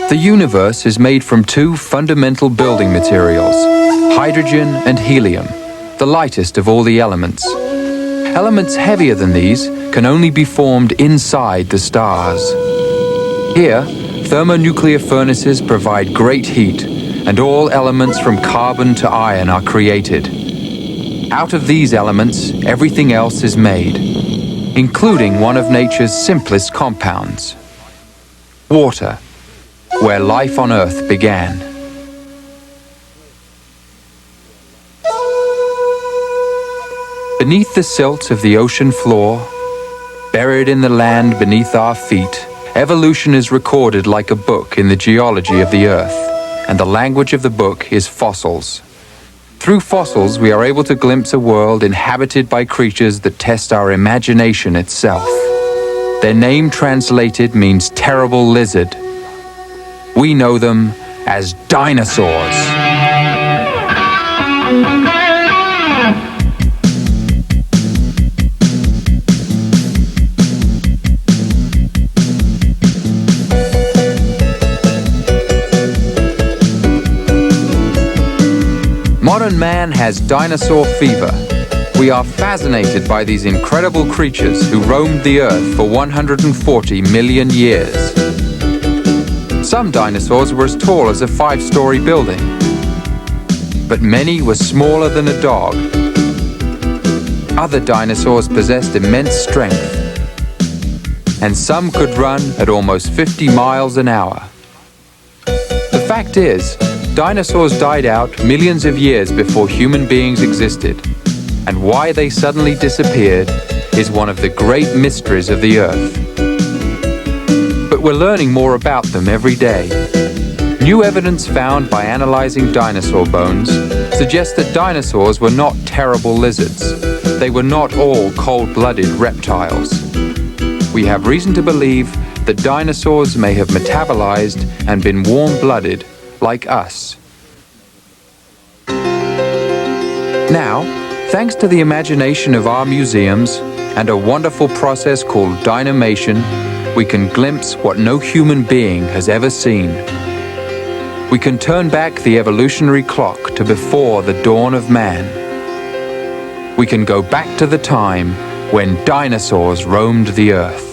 The universe is made from two fundamental building materials, hydrogen and helium, the lightest of all the elements. Elements heavier than these can only be formed inside the stars. Here, thermonuclear furnaces provide great heat, and all elements from carbon to iron are created. Out of these elements, everything else is made, including one of nature's simplest compounds, water, where life on Earth began. Beneath the silt of the ocean floor, buried in the land beneath our feet, evolution is recorded like a book in the geology of the Earth, and the language of the book is fossils. Through fossils, we are able to glimpse a world inhabited by creatures that test our imagination itself. Their name translated means terrible lizard. We know them as dinosaurs. Modern man has dinosaur fever. We are fascinated by these incredible creatures who roamed the Earth for 140 million years. Some dinosaurs were as tall as a 5-story building, but many were smaller than a dog. Other dinosaurs possessed immense strength, and some could run at almost 50 miles an hour. The fact is, dinosaurs died out millions of years before human beings existed, and why they suddenly disappeared is one of the great mysteries of the Earth. But we're learning more about them every day. New evidence found by analyzing dinosaur bones suggests that dinosaurs were not terrible lizards. They were not all cold-blooded reptiles. We have reason to believe that dinosaurs may have metabolized and been warm-blooded like us. Now, thanks to the imagination of our museums and a wonderful process called Dinamation, we can glimpse what no human being has ever seen. We can turn back the evolutionary clock to before the dawn of man. We can go back to the time when dinosaurs roamed the Earth.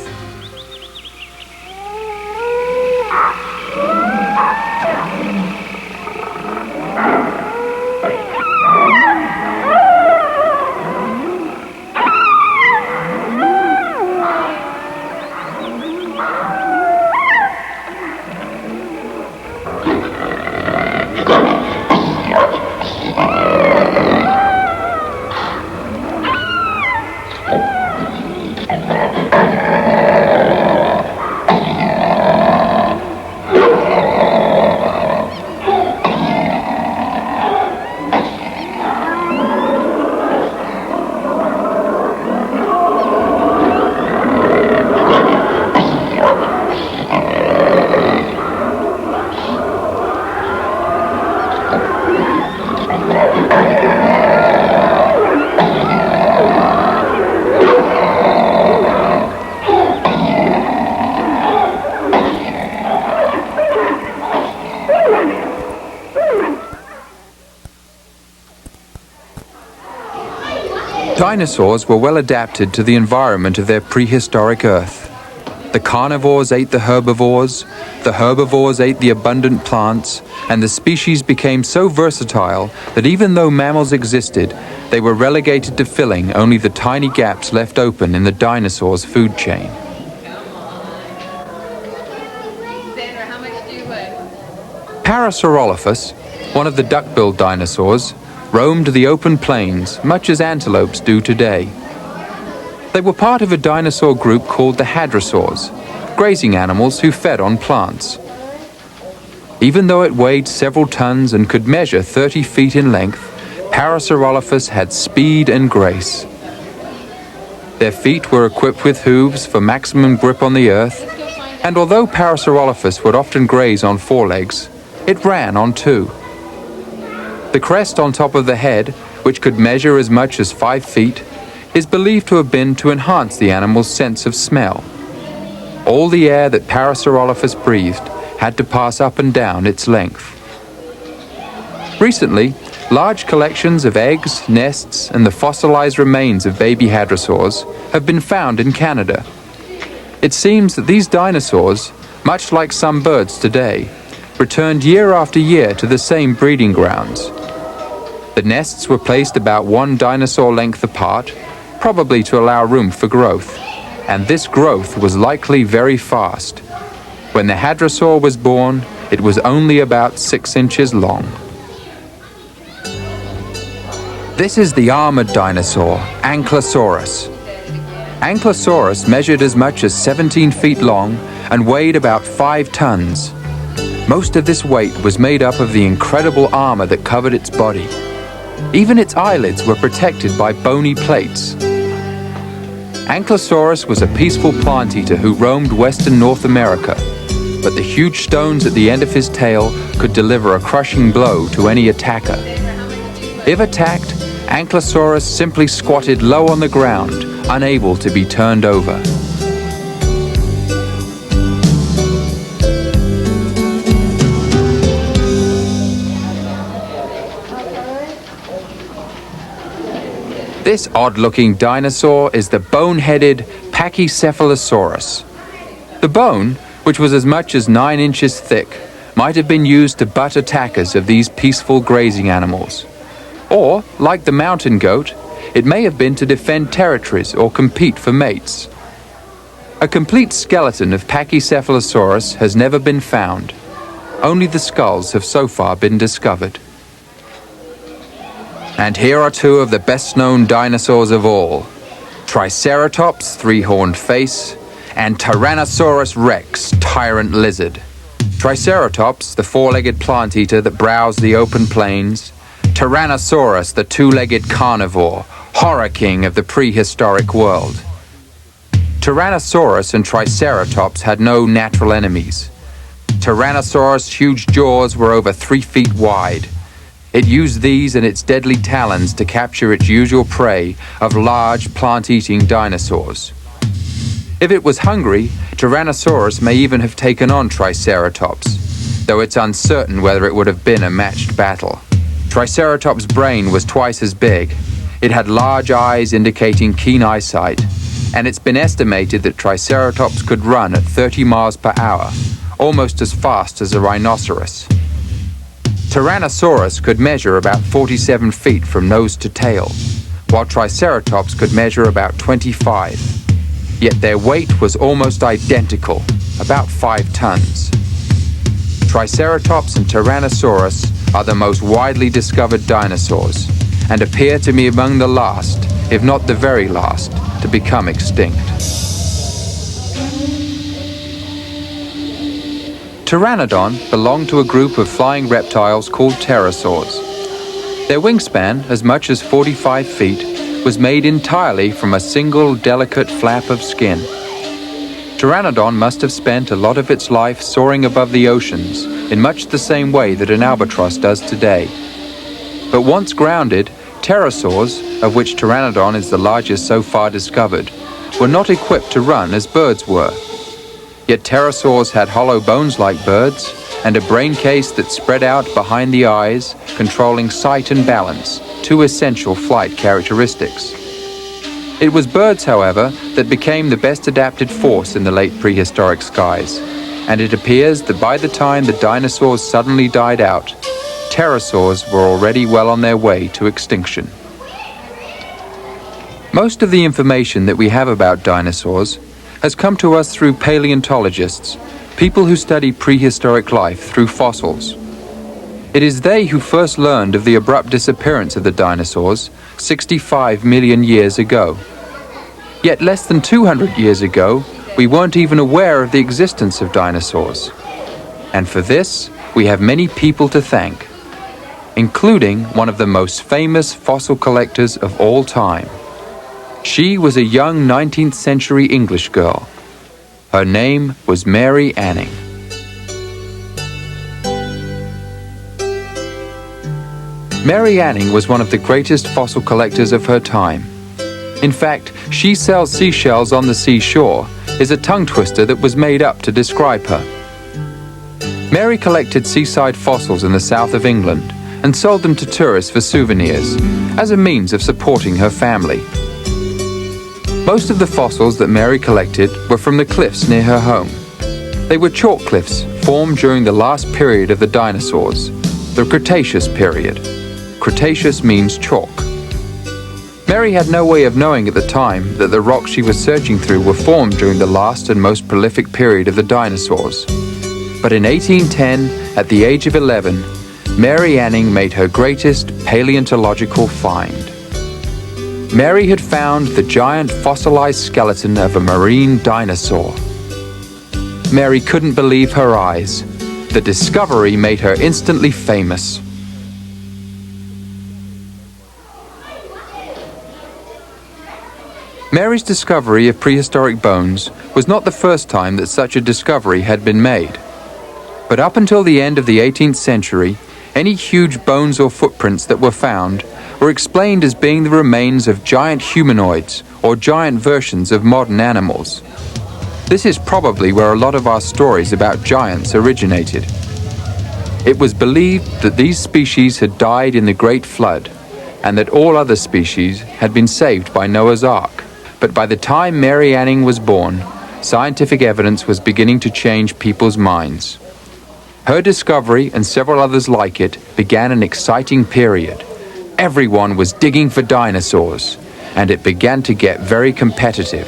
Dinosaurs were well adapted to the environment of their prehistoric Earth. The carnivores ate the herbivores ate the abundant plants, and the species became so versatile that even though mammals existed, they were relegated to filling only the tiny gaps left open in the dinosaurs' food chain. Parasaurolophus, one of the duck-billed dinosaurs, roamed the open plains much as antelopes do today. They were part of a dinosaur group called the hadrosaurs, grazing animals who fed on plants. Even though it weighed several tons and could measure 30 feet in length, Parasaurolophus had speed and grace. Their feet were equipped with hooves for maximum grip on the earth, and although Parasaurolophus would often graze on 4 legs, it ran on 2. The crest on top of the head, which could measure as much as 5 feet, is believed to have been to enhance the animal's sense of smell. All the air that Parasaurolophus breathed had to pass up and down its length. Recently, large collections of eggs, nests, and the fossilized remains of baby hadrosaurs have been found in Canada. It seems that these dinosaurs, much like some birds today, returned year after year to the same breeding grounds. The nests were placed about 1 dinosaur length apart, probably to allow room for growth, and this growth was likely very fast. When the hadrosaur was born, it was only about 6 inches long. This is the armored dinosaur, Ankylosaurus. Ankylosaurus measured as much as 17 feet long and weighed about 5 tons. Most of this weight was made up of the incredible armor that covered its body. Even its eyelids were protected by bony plates. Ankylosaurus was a peaceful plant eater who roamed western North America, but the huge stones at the end of his tail could deliver a crushing blow to any attacker. If attacked, Ankylosaurus simply squatted low on the ground, unable to be turned over. This odd-looking dinosaur is the bone-headed Pachycephalosaurus. The bone, which was as much as 9 inches thick, might have been used to butt attackers of these peaceful grazing animals. Or, like the mountain goat, it may have been to defend territories or compete for mates. A complete skeleton of Pachycephalosaurus has never been found. Only the skulls have so far been discovered. And here are 2 of the best-known dinosaurs of all: Triceratops, 3-horned face, and Tyrannosaurus Rex, tyrant lizard. Triceratops, the 4-legged plant eater that browsed the open plains. Tyrannosaurus, the 2-legged carnivore, horror king of the prehistoric world. Tyrannosaurus and Triceratops had no natural enemies. Tyrannosaurus' huge jaws were over 3 feet wide. It used these and its deadly talons to capture its usual prey of large plant-eating dinosaurs. If it was hungry, Tyrannosaurus may even have taken on Triceratops, though it's uncertain whether it would have been a matched battle. Triceratops' brain was twice as big. It had large eyes indicating keen eyesight, and it's been estimated that Triceratops could run at 30 miles per hour, almost as fast as a rhinoceros. Tyrannosaurus could measure about 47 feet from nose to tail, while Triceratops could measure about 25. Yet their weight was almost identical, about 5 tons. Triceratops and Tyrannosaurus are the most widely discovered dinosaurs, and appear to be among the last, if not the very last, to become extinct. Pteranodon belonged to a group of flying reptiles called pterosaurs. Their wingspan, as much as 45 feet, was made entirely from a single delicate flap of skin. Pteranodon must have spent a lot of its life soaring above the oceans in much the same way that an albatross does today. But once grounded, pterosaurs, of which Pteranodon is the largest so far discovered, were not equipped to run as birds were. Yet pterosaurs had hollow bones like birds, and a brain case that spread out behind the eyes, controlling sight and balance, 2 essential flight characteristics. It was birds, however, that became the best adapted force in the late prehistoric skies, and it appears that by the time the dinosaurs suddenly died out, pterosaurs were already well on their way to extinction. Most of the information that we have about dinosaurs has come to us through paleontologists, people who study prehistoric life through fossils. It is they who first learned of the abrupt disappearance of the dinosaurs 65 million years ago. Yet less than 200 years ago, we weren't even aware of the existence of dinosaurs. And for this, we have many people to thank, including one of the most famous fossil collectors of all time. She was a young 19th century English girl. Her name was Mary Anning. Mary Anning was one of the greatest fossil collectors of her time. In fact, She Sells Seashells on the Seashore is a tongue twister that was made up to describe her. Mary collected seaside fossils in the south of England and sold them to tourists for souvenirs, as a means of supporting her family. Most of the fossils that Mary collected were from the cliffs near her home. They were chalk cliffs formed during the last period of the dinosaurs, the Cretaceous period. Cretaceous means chalk. Mary had no way of knowing at the time that the rocks she was searching through were formed during the last and most prolific period of the dinosaurs. But in 1810, at the age of 11, Mary Anning made her greatest paleontological find. Mary had found the giant fossilized skeleton of a marine dinosaur. Mary couldn't believe her eyes. The discovery made her instantly famous. Mary's discovery of prehistoric bones was not the first time that such a discovery had been made. But up until the end of the 18th century, any huge bones or footprints that were found were explained as being the remains of giant humanoids or giant versions of modern animals. This is probably where a lot of our stories about giants originated. It was believed that these species had died in the Great Flood and that all other species had been saved by Noah's Ark. But by the time Mary Anning was born, scientific evidence was beginning to change people's minds. Her discovery, and several others like it, began an exciting period. Everyone was digging for dinosaurs, and it began to get very competitive.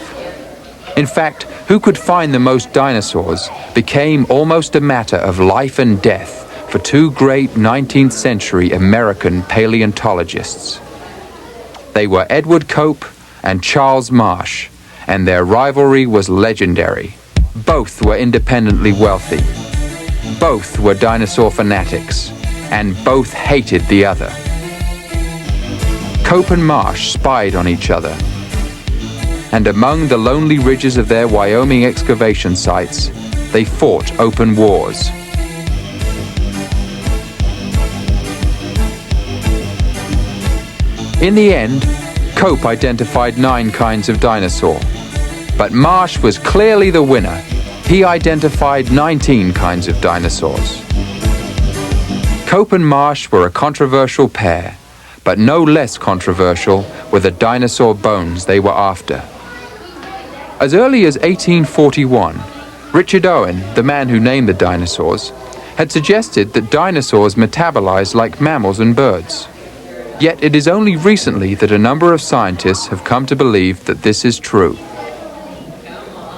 In fact, who could find the most dinosaurs became almost a matter of life and death for two great 19th century American paleontologists. They were Edward Cope and Charles Marsh, and their rivalry was legendary. Both were independently wealthy. Both were dinosaur fanatics, and both hated the other. Cope and Marsh spied on each other, and among the lonely ridges of their Wyoming excavation sites, they fought open wars. In the end, Cope identified 9 kinds of dinosaur, but Marsh was clearly the winner. He identified 19 kinds of dinosaurs. Cope and Marsh were a controversial pair, but no less controversial were the dinosaur bones they were after. As early as 1841, Richard Owen, the man who named the dinosaurs, had suggested that dinosaurs metabolized like mammals and birds. Yet it is only recently that a number of scientists have come to believe that this is true.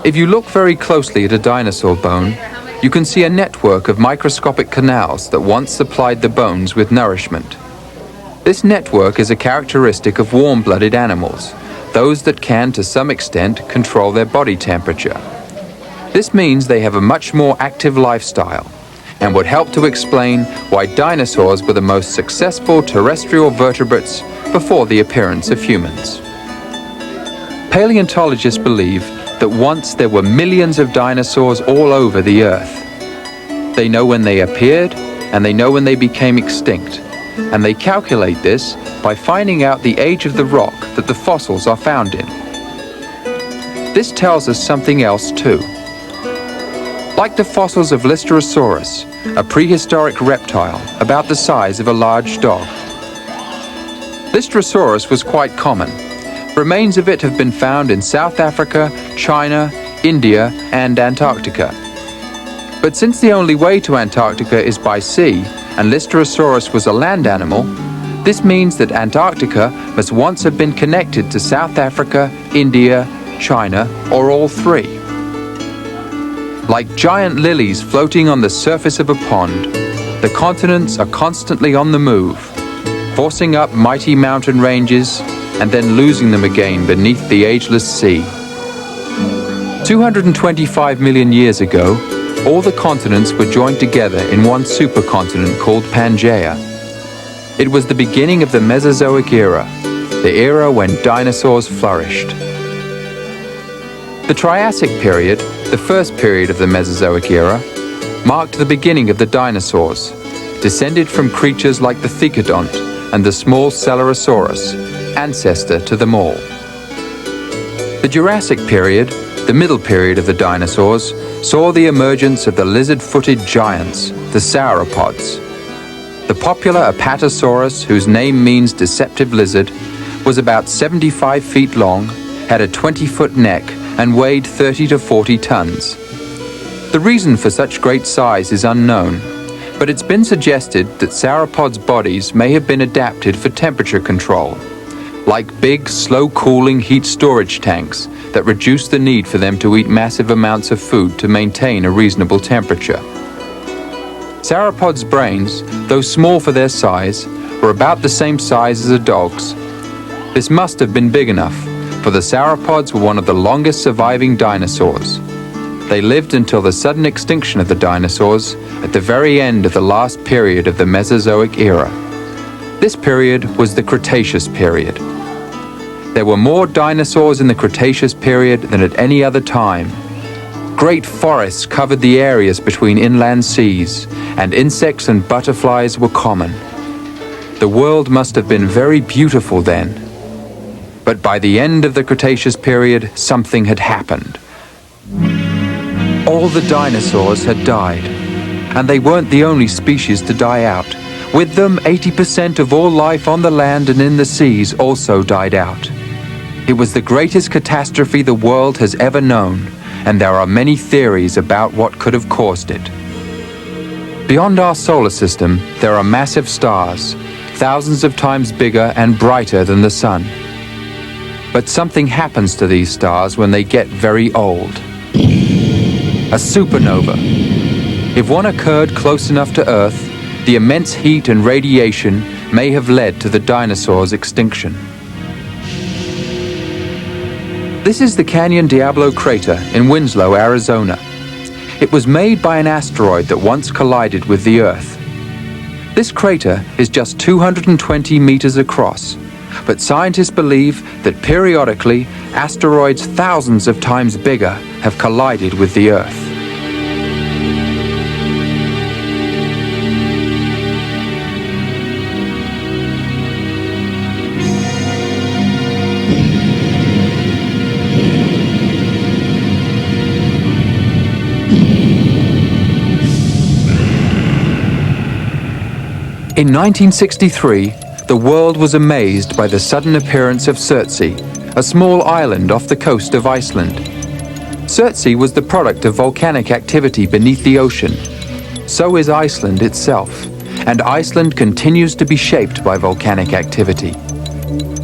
If you look very closely at a dinosaur bone, you can see a network of microscopic canals that once supplied the bones with nourishment. This network is a characteristic of warm-blooded animals, those that can, to some extent, control their body temperature. This means they have a much more active lifestyle, and would help to explain why dinosaurs were the most successful terrestrial vertebrates before the appearance of humans. Paleontologists believe that once there were millions of dinosaurs all over the Earth. They know when they appeared, and they know when they became extinct, and they calculate this by finding out the age of the rock that the fossils are found in. This tells us something else too. Like the fossils of Listerosaurus, a prehistoric reptile about the size of a large dog. Listerosaurus was quite common. Remains of it have been found in South Africa, China, India, and Antarctica. But since the only way to Antarctica is by sea, and Listerosaurus was a land animal, this means that Antarctica must once have been connected to South Africa, India, China, or all three. Like giant lilies floating on the surface of a pond, the continents are constantly on the move, forcing up mighty mountain ranges and then losing them again beneath the ageless sea. 225 million years ago, all the continents were joined together in one supercontinent called Pangaea. It was the beginning of the Mesozoic era, the era when dinosaurs flourished. The Triassic period, the first period of the Mesozoic era, marked the beginning of the dinosaurs, descended from creatures like the Thecodont and the small Coelurosaurus, ancestor to them all. The Jurassic period, the middle period of the dinosaurs, saw the emergence of the lizard-footed giants, the sauropods. The popular Apatosaurus, whose name means deceptive lizard, was about 75 feet long, had a 20-foot neck, and weighed 30 to 40 tons. The reason for such great size is unknown, but it's been suggested that sauropods' bodies may have been adapted for temperature control, like big, slow-cooling heat storage tanks that reduce the need for them to eat massive amounts of food to maintain a reasonable temperature. Sauropods' brains, though small for their size, were about the same size as a dog's. This must have been big enough, for the sauropods were one of the longest surviving dinosaurs. They lived until the sudden extinction of the dinosaurs at the very end of the last period of the Mesozoic era. This period was the Cretaceous period. There were more dinosaurs in the Cretaceous period than at any other time. Great forests covered the areas between inland seas, and insects and butterflies were common. The world must have been very beautiful then. But by the end of the Cretaceous period, something had happened. All the dinosaurs had died, and they weren't the only species to die out. With them, 80% of all life on the land and in the seas also died out. It was the greatest catastrophe the world has ever known, and there are many theories about what could have caused it. Beyond our solar system, there are massive stars, thousands of times bigger and brighter than the sun. But something happens to these stars when they get very old. A supernova. If one occurred close enough to Earth, the immense heat and radiation may have led to the dinosaurs' extinction. This is the Canyon Diablo crater in Winslow, Arizona. It was made by an asteroid that once collided with the Earth. This crater is just 220 meters across, but scientists believe that periodically asteroids thousands of times bigger have collided with the Earth. In 1963, the world was amazed by the sudden appearance of Surtsey, a small island off the coast of Iceland. Surtsey was the product of volcanic activity beneath the ocean. So is Iceland itself, and Iceland continues to be shaped by volcanic activity.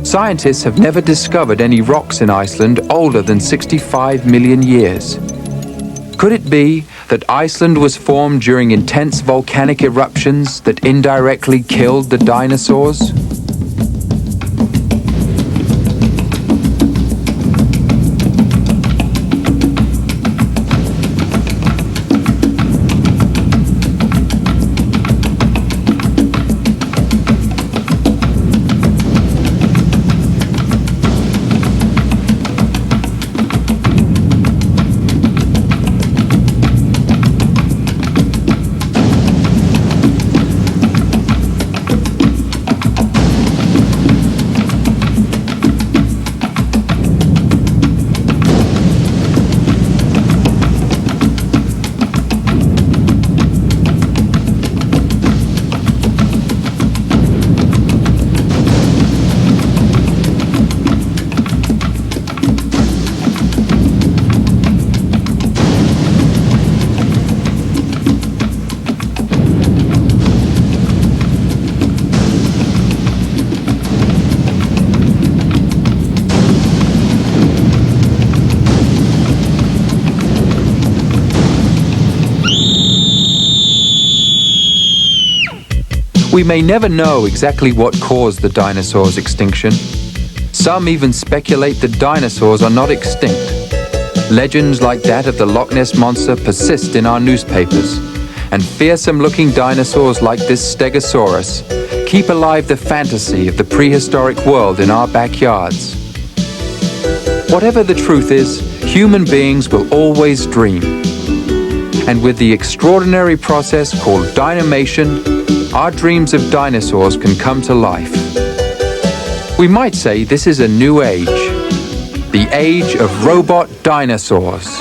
Scientists have never discovered any rocks in Iceland older than 65 million years. Could it be that Iceland was formed during intense volcanic eruptions that indirectly killed the dinosaurs? We may never know exactly what caused the dinosaurs' extinction. Some even speculate that dinosaurs are not extinct. Legends like that of the Loch Ness Monster persist in our newspapers, and fearsome-looking dinosaurs like this Stegosaurus keep alive the fantasy of the prehistoric world in our backyards. Whatever the truth is, human beings will always dream. And with the extraordinary process called Dinamation, our dreams of dinosaurs can come to life. We might say this is a new age, the age of robot dinosaurs.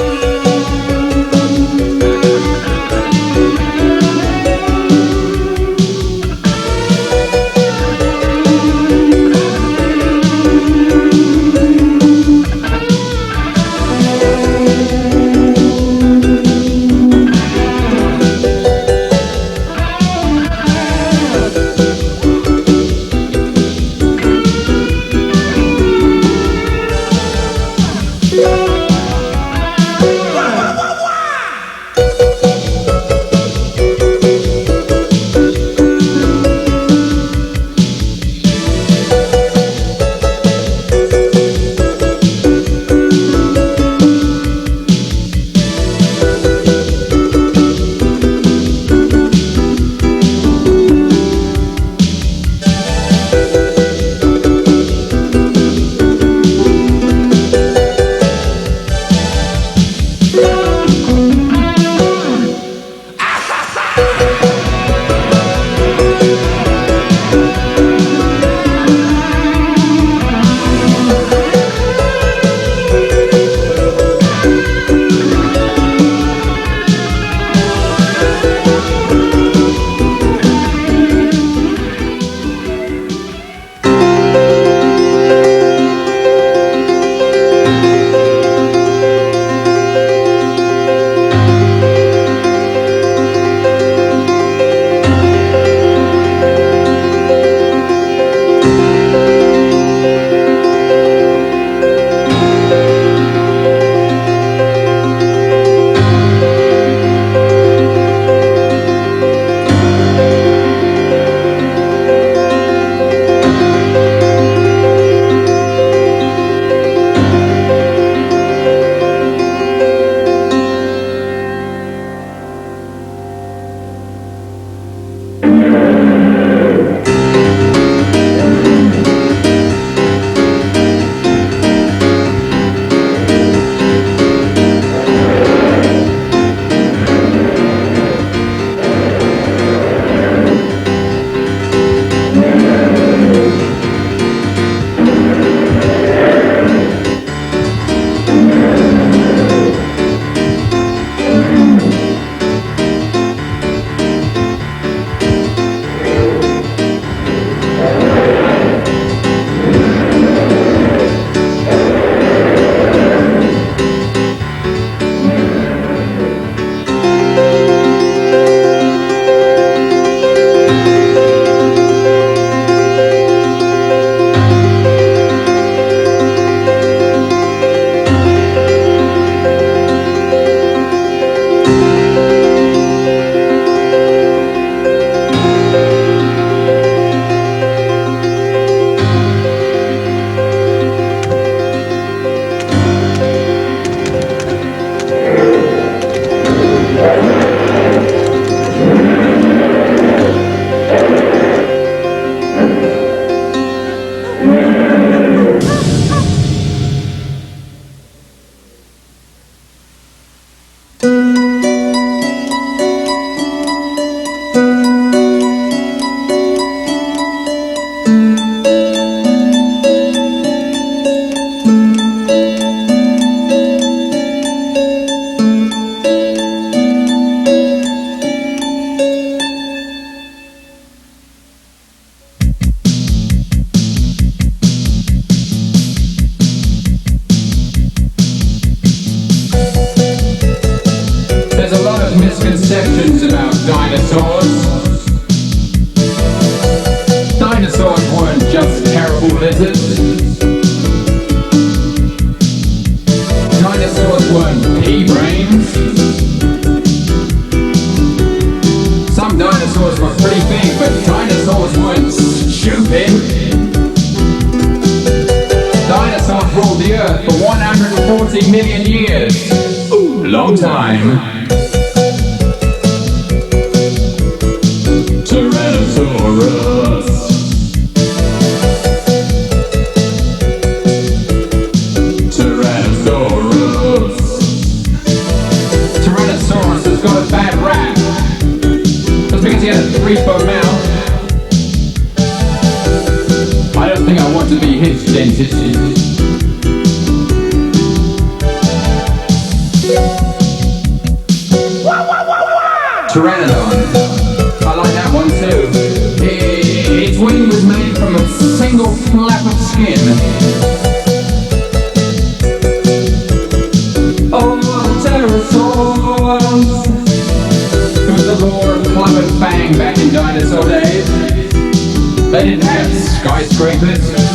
misconceptions about dinosaurs. Dinosaurs weren't just terrible lizards. Dinosaurs weren't pea brains. Some dinosaurs were pretty big, but dinosaurs weren't stupid. Dinosaurs ruled the earth for 140 million years. Long time. Tyrannosaurus. Tyrannosaurus. Tyrannosaurus has got a bad rap. Just because he had a 3-foot mouth. I don't think I want to be his dentist. Pteranodon. I like that one too. Its wing was made from a single flap of skin. Oh, pterosaurs! It was the lore of club and bang back in dinosaur days. They didn't have skyscrapers.